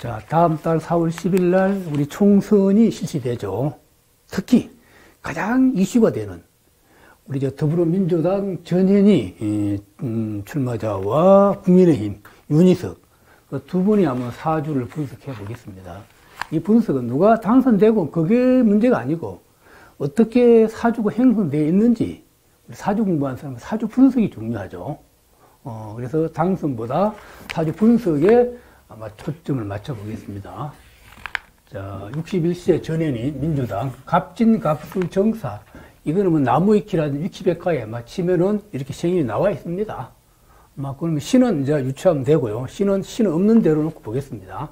자, 다음 달 4월 10일 날 우리 총선이 실시되죠. 특히 가장 이슈가 되는 우리 더불어민주당 전현희 출마자와 국민의힘 윤희석 그 두 분이 한번 사주를 분석해 보겠습니다. 이 분석은 누가 당선되고 그게 문제가 아니고 어떻게 사주가 형성되어 있는지 사주 공부하는 사람은 사주 분석이 중요하죠. 그래서 당선보다 사주 분석에 아마 초점을 맞춰 보겠습니다. 자, 61세 전현희 민주당 갑진갑술 정사 이거는 뭐 나무위키라든 위키백과에 치면은 이렇게 생일이 나와 있습니다. 그러면 신은 이제 유추하면 되고요. 신은 없는 대로 놓고 보겠습니다.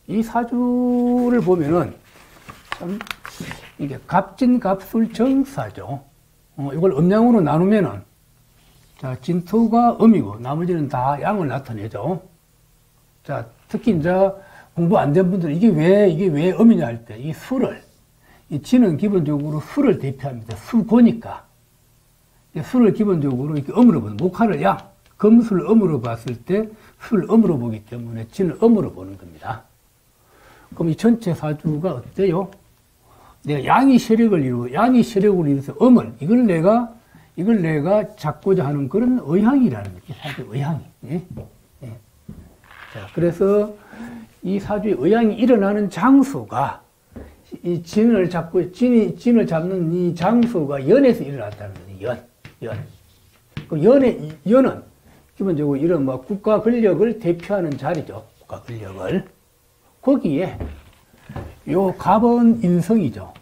이 사주를 보면은 참 이게 갑진갑술 정사죠. 이걸 음양으로 나누면은 자, 진토가 음이고 나머지는 다 양을 나타내죠. 자, 특히 이제 공부 안 된 분들은 이게 왜 음이냐 할 때 이 수를 이 진은 기본적으로 수를 대표합니다. 수고니까. 수를 기본적으로 이렇게 음으로 보는, 목화를 양, 금수를 음으로 봤을 때 수를 음으로 보기 때문에 진을 음으로 보는 겁니다. 그럼 이 전체 사주가 어때요? 내가 양이 세력을 이루어서 음을, 이걸 내가 잡고자 하는 그런 의향이라는 거지, 사주 의향이. 예? 예. 자, 그래서 이 사주의 의향이 일어나는 장소가 이 진을 잡는 이 장소가 연에서 일어났다는 거죠. 연. 그 연은 기본적으로 이런 국가 권력을 대표하는 자리죠. 국가 권력을. 거기에 요 갑은 인성이죠.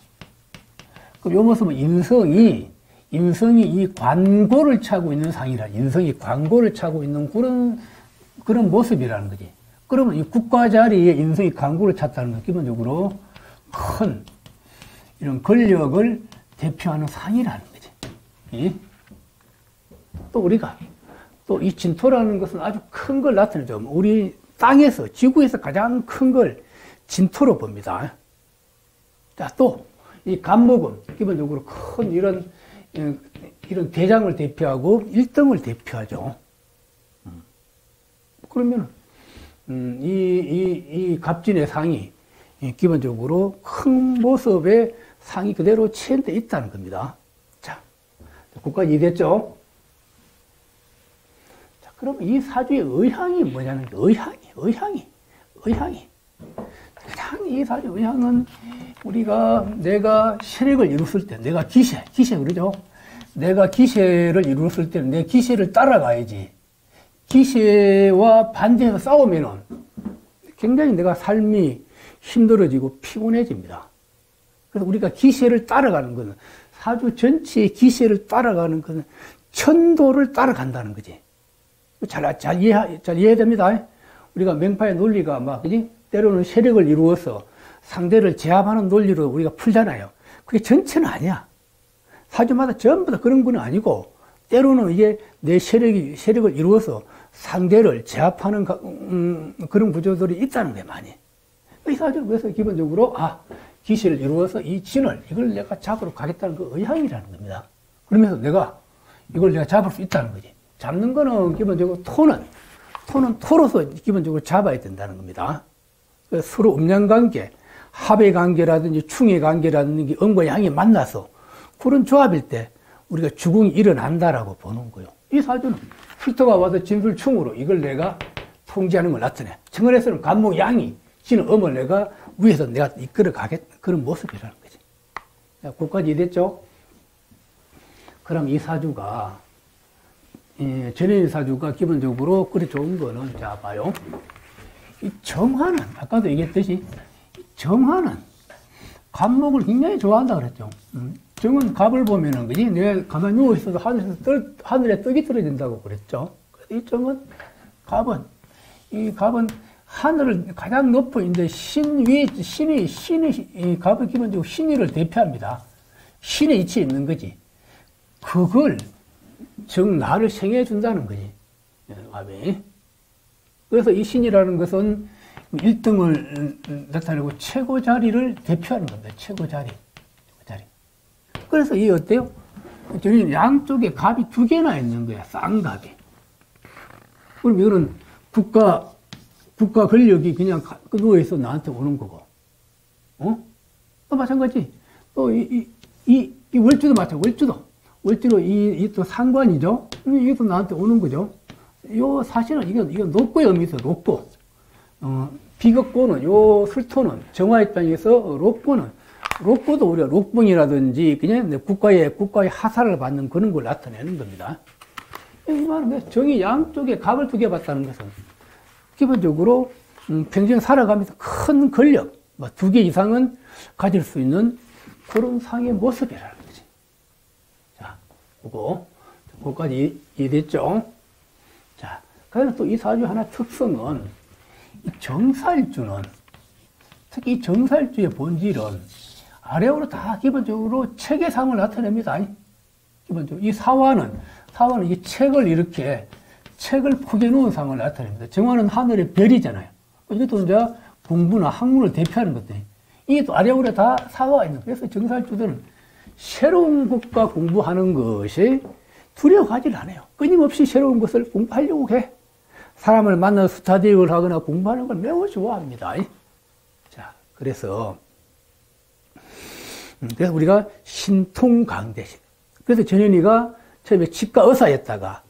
그럼 요 모습은 인성이 이 관고를 차고 있는 상이라, 인성이 관고를 차고 있는 그런 모습이라는 거지. 그러면 이 국가 자리에 인성이 관고를 찼다는 건 기본적으로 큰 이런 권력을 대표하는 상이라는 거지. 예? 또 우리가 또 이 진토라는 것은 아주 큰 걸 나타내죠. 우리 땅에서, 지구에서 가장 큰 걸 진토로 봅니다. 자, 또 이 간목은 기본적으로 큰 이런 대장을 대표하고 1등을 대표하죠. 그러면 이 갑진의 상이 기본적으로 큰 모습의 상이 그대로 체현되어 있다는 겁니다. 자, 거기까지 이해됐죠? 자, 그럼 이 사주의 의향이 뭐냐는 게 의향이. 가장 이 사주의 의향은 내가 세력을 이뤘을 때, 내가 기세 그러죠? 내가 기세를 이뤘을 때는 내 기세를 따라가야지. 기세와 반대해서 싸우면은 굉장히 내가 삶이 힘들어지고 피곤해집니다. 그래서 우리가 기세를 따라가는 것은, 사주 전체의 기세를 따라가는 것은 천도를 따라간다는 거지. 잘 이해됩니다. 우리가 명파의 논리가 그지? 때로는 세력을 이루어서 상대를 제압하는 논리로 우리가 풀잖아요. 그게 전체는 아니야. 사주마다 전부 다 그런 건 아니고, 때로는 이게 내 세력을 이루어서 상대를 제압하는 그런 구조들이 있다는 게 많이. 이 사주를 그래서 기본적으로, 기세를 이루어서 이걸 내가 잡으러 가겠다는 그 의향이라는 겁니다. 그러면서 이걸 내가 잡을 수 있다는 거지. 잡는 거는 기본적으로 토는 토로서 기본적으로 잡아야 된다는 겁니다. 서로 음양관계, 합의 관계라든지 충의 관계라든지 음과 양이 만나서 그런 조합일 때 우리가 주궁이 일어난다라고 보는 거예요. 이 사주는 술토가 와서 진술충으로 이걸 내가 통제하는 걸 나타내. 청원에서는 간목 양이 지는 음을 내가 위에서 내가 이끌어 가겠다. 그런 모습이라는 거지. 그것까지 이해됐죠? 그럼 이 사주가, 전현희 사주가 기본적으로 그리 좋은 거는, 자, 봐요. 이 정화는, 아까도 얘기했듯이, 정화는 간목을 굉장히 좋아한다 그랬죠. 정은 갑을 보면은, 그지? 내가 가만히 누워있어도 하늘에 떡이 떨어진다고 그랬죠. 그래서 이 정은, 이 갑은 하늘을 가장 높은, 인데 신이, 이 갑은 기본적으로 신의를 대표합니다. 신의 위치에 있는 거지. 그걸 나를 생해준다는 거지. 갑이. 그래서 이 신이라는 것은 1등을 나타내고 최고 자리를 대표하는 겁니다. 최고 자리. 그래서 이 어때요? 저는 양쪽에 갑이 2개나 있는 거야. 쌍갑이. 그럼 이거는 국가 국가 권력이 그냥 누워있어 나한테 오는 거고, 또 마찬가지. 또 이 월주도 마찬가지. 월주로 또 상관이죠. 이것도 나한테 오는 거죠. 사실은 이건 녹고의 의미 있어, 녹고. 비극고는, 술토는, 정화 입장에서 녹고도 우리가 녹봉이라든지, 그냥 국가의 하사를 받는 그런 걸 나타내는 겁니다. 이 말은 정이 양쪽에 각을 두개 봤다는 것은, 기본적으로, 평생 살아가면서 큰 권력, 2개 이상은 가질 수 있는 그런 상의 모습이라는 거지. 자, 그거까지 이해됐죠? 자, 그래서 또 이 사주 하나 특성은, 이 정사일주는, 특히 이 정사일주의 본질은 아래로 다 기본적으로 책의 상을 나타냅니다. 기본적으로. 이 사화는 이 책을 크게 놓은 상을 나타냅니다. 정화는 하늘의 별이잖아요. 이것도 이제 공부나 학문을 대표하는 것들. 이게 또 아래로 다 사화가 있는 거예요. 그래서 정사일주들은 새로운 것과 공부하는 것이 두려워하지 않아요. 끊임없이 새로운 것을 공부하려고 해. 사람을 만나서 수타대역을 하거나 공부하는 걸 매우 좋아합니다. 자, 그래서 우리가 신통강대식. 그래서 전현희가 처음에 치과 의사였다가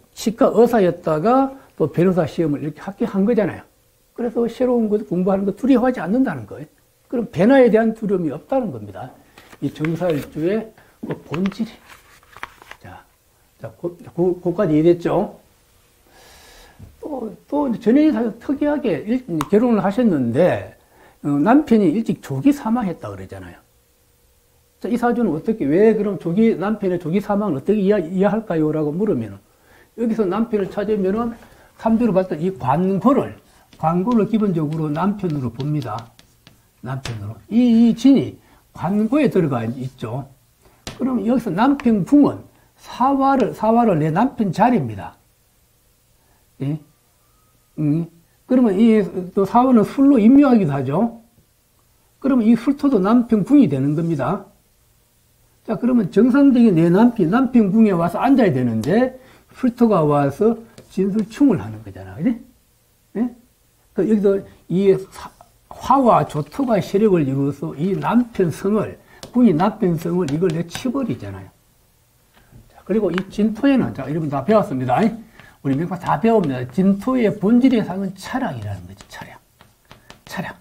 또 변호사 시험을 이렇게 합격한 거잖아요. 그래서 새로운 것 공부하는 거 두려워하지 않는다는 거예요. 그럼 변화에 대한 두려움이 없다는 겁니다. 이 정사일주의 그 본질이. 자, 그까지 이해됐죠? 또 전현희 사실 특이하게 결혼을 하셨는데, 남편이 일찍 조기 사망했다 그러잖아요. 자, 이 사주는 어떻게, 왜 그럼 남편의 조기 사망을 어떻게 이해할까요? 라고 물으면, 여기서 남편을 찾으면은, 삼주로 봤을 때 이 관고를 기본적으로 남편으로 봅니다. 남편으로. 이 진이 관고에 들어가 있죠. 그럼 여기서 남편 궁은 사화를 내 남편 자리입니다. 예? 그러면 또 사화는 술로 임묘하기도 하죠. 그러면 이 술토도 남편 궁이 되는 겁니다. 자, 그러면 정상적인 내 남편 궁에 와서 앉아야 되는데, 술토가 와서 진술충을 하는 거잖아. 그지? 예? 여기서 이 화와 조토가 세력을 이루어서 이 궁이 남편성을 이걸 내치버리잖아요. 자, 그리고 이 진토에는, 자, 여러분 다 배웠습니다. 우리 명파 다 배웁니다. 진토의 본질의 상은 차량이라는 거지, 차량.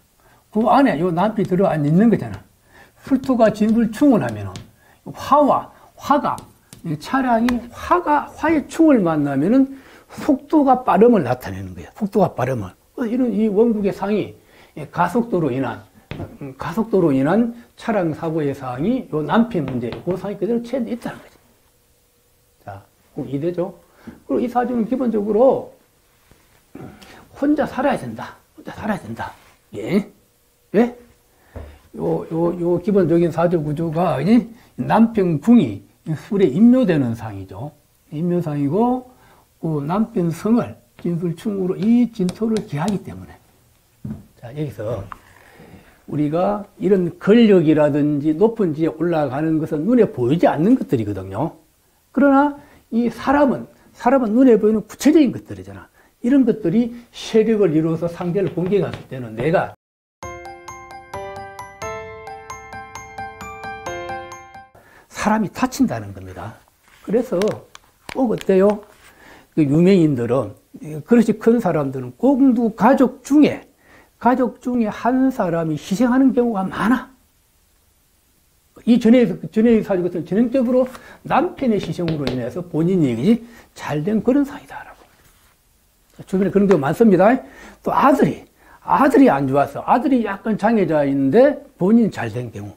그 안에 요 남편이 들어와 있는 거잖아. 술토가 진술충을 하면은, 화의 충을 만나면은 속도가 빠름을 나타내는 거예요. 속도가 빠름을. 이런 이 원국의 상이 가속도로 인한 차량 사고의 상이 요 남편 문제, 그 상이 그대로 체에 있다는 거죠. 자, 꼭 이해되죠? 그리고 이 사주는 기본적으로 혼자 살아야 된다. 예? 왜? 요 기본적인 사주 구조가 남편 궁이 술에 임묘되는 상이죠. 임묘상이고, 그 남편 성을 진술충으로 이 진토를 기하기 때문에. 자, 여기서 우리가 이런 권력이라든지 높은 지에 올라가는 것은 눈에 보이지 않는 것들이거든요. 그러나 이 사람은 눈에 보이는 구체적인 것들이잖아. 이런 것들이 세력을 이루어서 상대를 공격했을 때는 내가 사람이 다친다는 겁니다. 그래서 꼭 어때요? 그 유명인들은, 그릇이 큰 사람들은 공두 가족 중에 한 사람이 희생하는 경우가 많아. 이 전에 사주 같은 전형적으로 남편의 희생으로 인해서 본인이 잘된 그런 사이다라고. 주변에 그런 경우 많습니다. 또 아들이 안 좋아서, 아들이 약간 장애자인데 본인이 잘된 경우.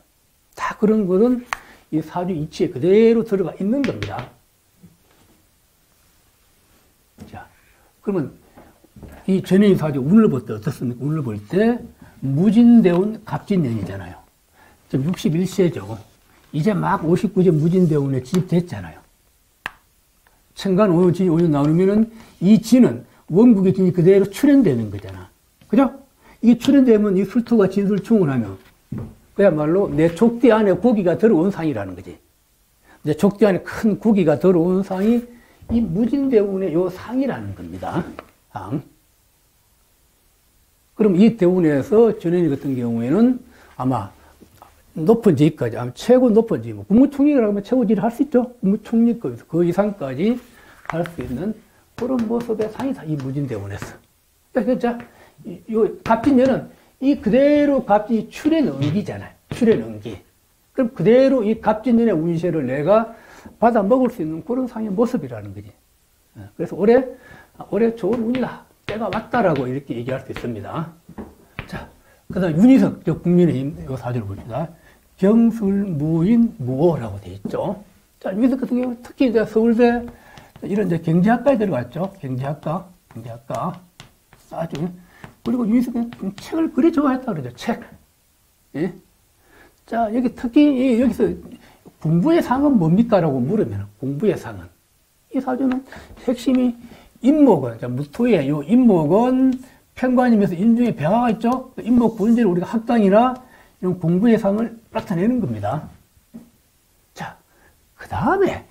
다 그런 것은 이 사주 이치에 그대로 들어가 있는 겁니다. 자, 그러면 이 전해인 사주 운을 볼 때 어떻습니까? 운을 볼 때 무진대운 갑진년이잖아요. 지금 61세죠. 이제 막 59세 무진대운에 진입됐잖아요. 천간 5년 나오면은 이 진은 원국의 진이 그대로 출현되는 거잖아. 그죠? 이게 출현되면 이 술토가 진술충을 하면 그야말로 내 족대 안에 고기가 들어온 상이라는 거지. 내 족대 안에 큰 고기가 들어온 상이 이 무진대운의 요 상이라는 겁니다. 상. 그럼 이 대운에서 전현희 같은 경우에는 아마 높은 지위까지, 아마 최고 높은 지위, 국무총리라고 하면 최고 지위를 할 수 있죠. 국무총리급에서 그 이상까지 할 수 있는 그런 모습의 상이다. 이 무진대운에서. 그러니까 요 갑진년은 이 그대로 갑진이 출현응기잖아요. 출현응기. 그럼 그대로 이 갑진년의 운세를 내가 받아 먹을 수 있는 그런 상의 모습이라는 거지. 그래서 올해 좋은 운이다. 때가 왔다라고 이렇게 얘기할 수 있습니다. 자, 그 다음 윤희석, 국민의힘 요 사주를 봅시다. 경술무인 무오라고 되어 있죠. 자, 윤희석 같은 경우 특히 이제 서울대 이런 이제 경제학과에 들어갔죠. 경제학과. 아주. 그리고 윤희석은 책을 그리 좋아했다 그러죠. 책. 예? 자, 여기 특히 여기서 공부의 상은 뭡니까? 라고 물으면 공부의 상은. 이 사주는 핵심이 인목은, 무토의 요 인목은 편관이면서 인중에 병화가 있죠? 인목 본질을 우리가 학당이나 이런 공부의 상을 나타내는 겁니다. 자, 그 다음에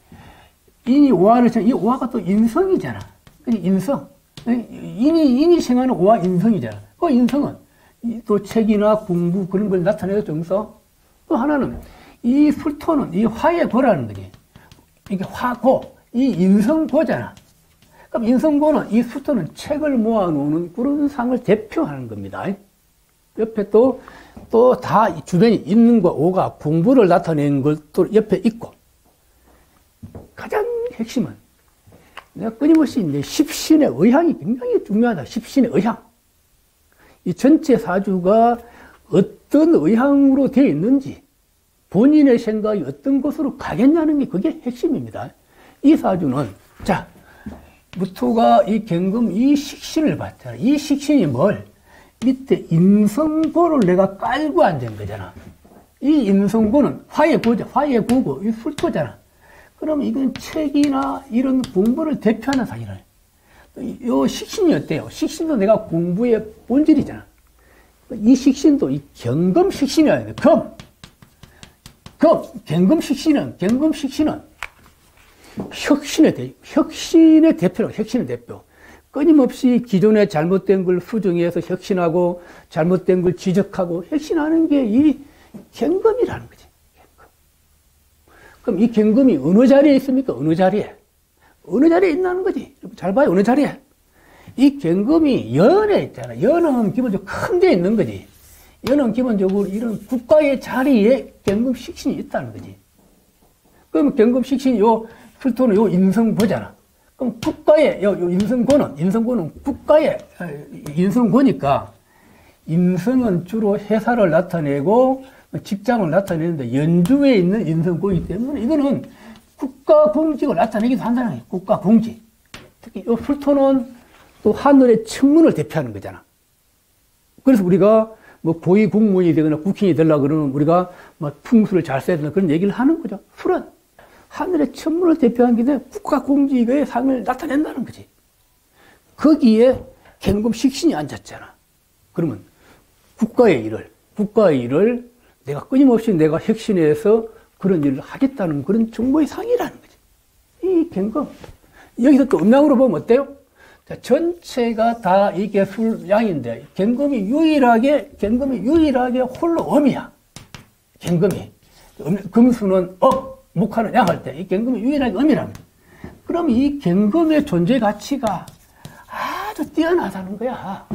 인이 오화를 이 오화가 또 인성이잖아. 인성. 인이 생하는 오화 인성이잖아. 그 인성은 또 책이나 공부 그런 걸 나타내는 정서. 또 하나는 이 술토는 이 화의 고라는 거지. 이게 화고, 이 인성고잖아. 그럼 인성고는 이 술토는 책을 모아놓는 그런 상을 대표하는 겁니다. 옆에 또 다 주변에 있는 거, 오가 공부를 나타내는 것도 옆에 있고. 가장 핵심은 내가 끊임없이 이제 십신의 의향이 굉장히 중요하다. 십신의 의향. 이 전체 사주가 어떤 의향으로 되어 있는지, 본인의 생각이 어떤 곳으로 가겠냐는 게 그게 핵심입니다. 이 사주는, 자, 무토가 이 경금, 이 식신을 봤잖아. 이 식신이 뭘? 밑에 인성고를 내가 깔고 앉은 거잖아. 이 인성고는 화의 고죠. 화의 고고, 이 술토잖아. 그럼 이건 책이나 이런 공부를 대표하는 상이라. 이 식신이 어때요? 식신도 내가 공부의 본질이잖아. 이 식신도 이 경금 식신이야. 경금 식신은 혁신의 대표라고, 혁신의 대표. 끊임없이 기존에 잘못된 걸 수정해서 혁신하고, 잘못된 걸 지적하고, 혁신하는 게 이 경금이라는 거지. 그럼 이 경금이 어느 자리에 있습니까? 어느 자리에 있다는 거지. 잘 봐요. 어느 자리에. 이 경금이 연에 있잖아. 연은 기본적으로 큰 데 있는 거지. 연은 기본적으로 이런 국가의 자리에 경금 식신이 있다는 거지. 그럼 경금 식신이 술토는 인성고잖아. 그럼 국가의, 인성고는 국가의, 인성고니까, 인성은 주로 회사를 나타내고, 직장을 나타내는데, 연주에 있는 인성고이기 때문에, 이거는 국가 공직을 나타내기도 한다는 거예요. 국가 공직. 특히 술토는 또 하늘의 천문을 대표하는 거잖아. 그래서 우리가 고위 공무원이 되거나 국회의원이 되려고 그러면 우리가 풍수를 잘 써야 된다 그런 얘기를 하는 거죠. 술은 하늘의 천문을 대표하는 게 아니라 국가 공직의 상을 나타낸다는 거지. 거기에 경금 식신이 앉았잖아. 그러면 국가의 일을 내가 끊임없이 내가 혁신해서 그런 일을 하겠다는 그런 정보의 상이라는 거지. 이 경금. 여기서 또 음양으로 보면 어때요? 자, 전체가 다 이게 술양인데, 경금이 유일하게 홀로 음이야. 경금이. 금수는 목화는 양할 때, 이 경금이 유일하게 음이라는 거야. 그럼 이 경금의 존재 가치가 아주 뛰어나다는 거야.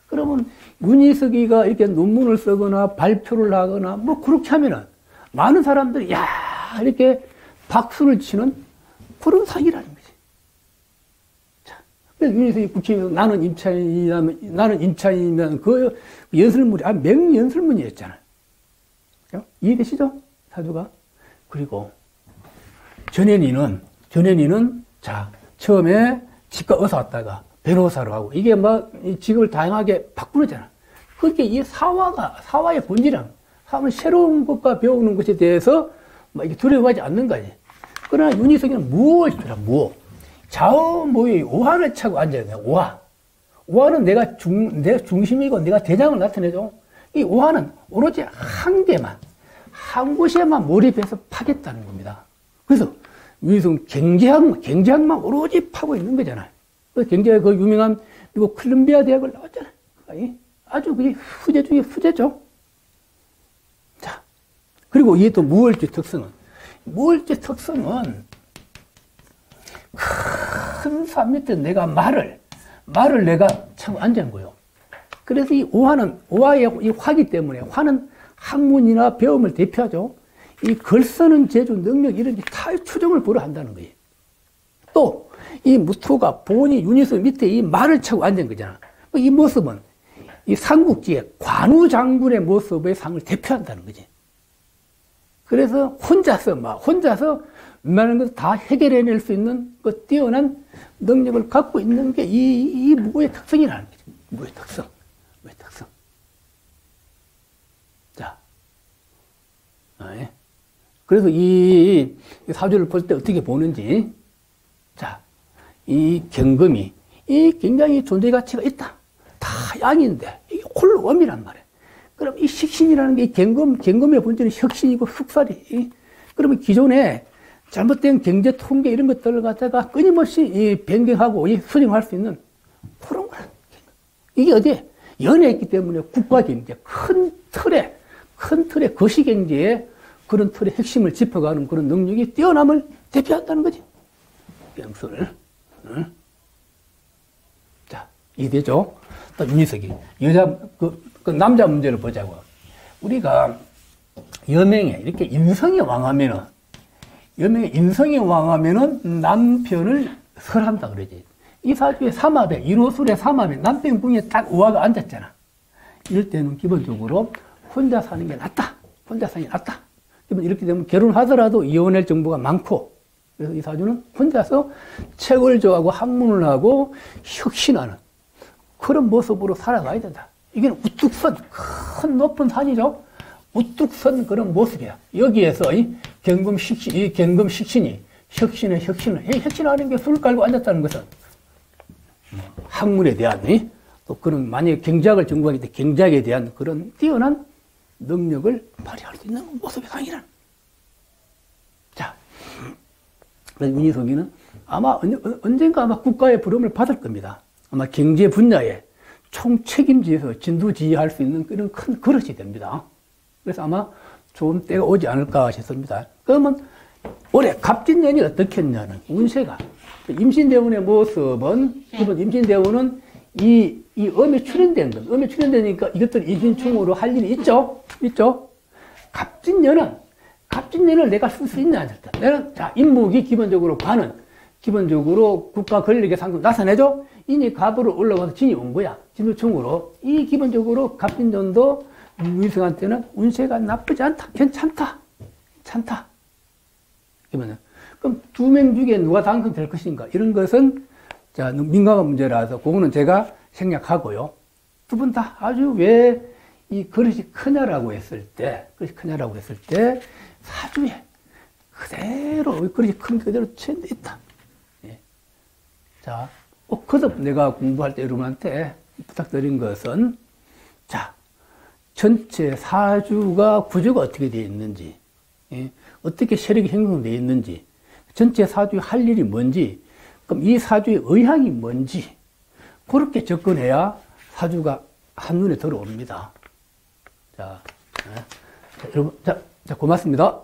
그러면 윤희석이가 이렇게 논문을 쓰거나 발표를 하거나 그렇게 하면은 많은 사람들이 이렇게 박수를 치는 그런 상이라는 거지. 자, 윤희석이 국회의원 나는 임차인이면 그 연설문이 맹연설문이었잖아요. 이해되시죠? 사주가. 그리고 전현희는 자, 처음에 치과 의사 왔다가 변호사로 하고, 이게 직업을 다양하게 바꾸잖아. 그게 이 사화의 본질은, 사화는 새로운 것과 배우는 것에 대해서 이게 두려워하지 않는 거지. 그러나 윤희석이는 무엇을 주라, 무엇. 좌우모의 오화를 차고 앉아야 돼, 오화는 내가 중심이고 내가 대장을 나타내죠. 이 오화는 오로지 한 곳에만 몰입해서 파겠다는 겁니다. 그래서 윤희석은 경제학만 오로지 파고 있는 거잖아요. 경제학 그 유명한 미국 콜ум비아 대학을 나왔잖아요. 아주 그게 후재 중에 후재죠. 자, 그리고 이게 또 무월지 특성은, 무월지 특성은 큰 산 밑에 내가 말을 내가 차고 앉은 거요. 그래서 이 오화의 이 화기 때문에, 화는 학문이나 배움을 대표하죠. 이 글 쓰는 재주, 능력, 이런 게 다 추정을 보러 한다는 거예요. 또, 이 무토가 본이 유니스 밑에 이 말을 차고 앉은 거잖아. 이 모습은 이 삼국지의 관우장군의 모습의 상을 대표한다는 거지. 그래서 혼자서 웬만한 것을 다 해결해낼 수 있는 그 뛰어난 능력을 갖고 있는 게 이 무의 특성이라는 거죠. 무의 특성. 무의 특성. 자. 그래서 이 사주를 볼 때 어떻게 보는지. 자. 이 경금이, 이 굉장히 존재 가치가 있다. 다 양인데, 이게 홀로 엄이란 말이에요. 그럼 이 식신이라는 게 경금의 본질은 혁신이고 흑살이. 그러면 기존에 잘못된 경제 통계 이런 것들을 갖다가 끊임없이 이 변경하고 이 수정할 수 있는 그런 거야. 이게 어디에? 연에 있기 때문에 국가 경제, 큰 틀의 거시 경제에 그런 틀의 핵심을 짚어가는 그런 능력이 뛰어남을 대표한다는 거지. 병설. 응? 자, 이해되죠? 또 윤희석이. 그 남자 문제를 보자고. 우리가 여명에 이렇게 인성이 왕하면은 남편을 설한다 그러지. 이 사주의 삼합에, 일호술의 삼합에 남편궁에 딱 우화가 앉았잖아. 이럴 때는 기본적으로 혼자 사는 게 낫다. 혼자 사는 게 낫다. 이렇게 되면 결혼하더라도 이혼할 정보가 많고, 그래서 이 사주는 혼자서 책을 좋아하고 학문을 하고 혁신하는 그런 모습으로 살아가야 된다. 이게 우뚝 선, 큰 높은 산이죠. 우뚝 선 그런 모습이야. 여기에서 이 경금식신이 혁신하는 게 술을 깔고 앉았다는 것은 학문에 대한 또 그런 만약에 경작을 전공하기 때문에 경작에 대한 그런 뛰어난 능력을 발휘할 수 있는 모습의 상이란. 자, 그래서 윤희석이는 아마 언젠가 아마 국가의 부름을 받을 겁니다. 아마 경제 분야에 총책임지에서 진두지휘할 수 있는 그런 큰 그릇이 됩니다. 그래서 아마 좋은 때가 오지 않을까 싶습니다. 그러면 올해 갑진년이 어떻겠냐는 운세가 임신대운의 모습은 이번 임신대운은 이 음에 출현된 것, 음에 출현되니까 이것들 임신충으로 할 일이 있죠? 갑진년을 내가 쓸 수 있냐, 내가, 자, 임목이 기본적으로 기본적으로 국가 권력의 상승 나타내죠? 인이 갑으로 올라와서 진이 온 거야. 진우충으로. 이 기본적으로 갑진년도 유희석한테는 운세가 나쁘지 않다. 괜찮다. 그럼 두 명 중에 누가 당선될 것인가? 이런 것은, 자, 민감한 문제라서, 그거는 제가 생략하고요. 두 분 다 아주 왜 이 그릇이 크냐라고 했을 때, 사주에 그대로, 그릇이 큰 그대로 처해 있다. 예. 자, 거듭 내가 공부할 때 여러분한테 부탁드린 것은, 자, 전체 사주가 구조가 어떻게 되어 있는지, 예? 어떻게 세력이 형성되어 있는지, 전체 사주의 할 일이 뭔지, 그럼 이 사주의 의향이 뭔지, 그렇게 접근해야 사주가 한눈에 들어옵니다. 자, 여러분, 자, 고맙습니다.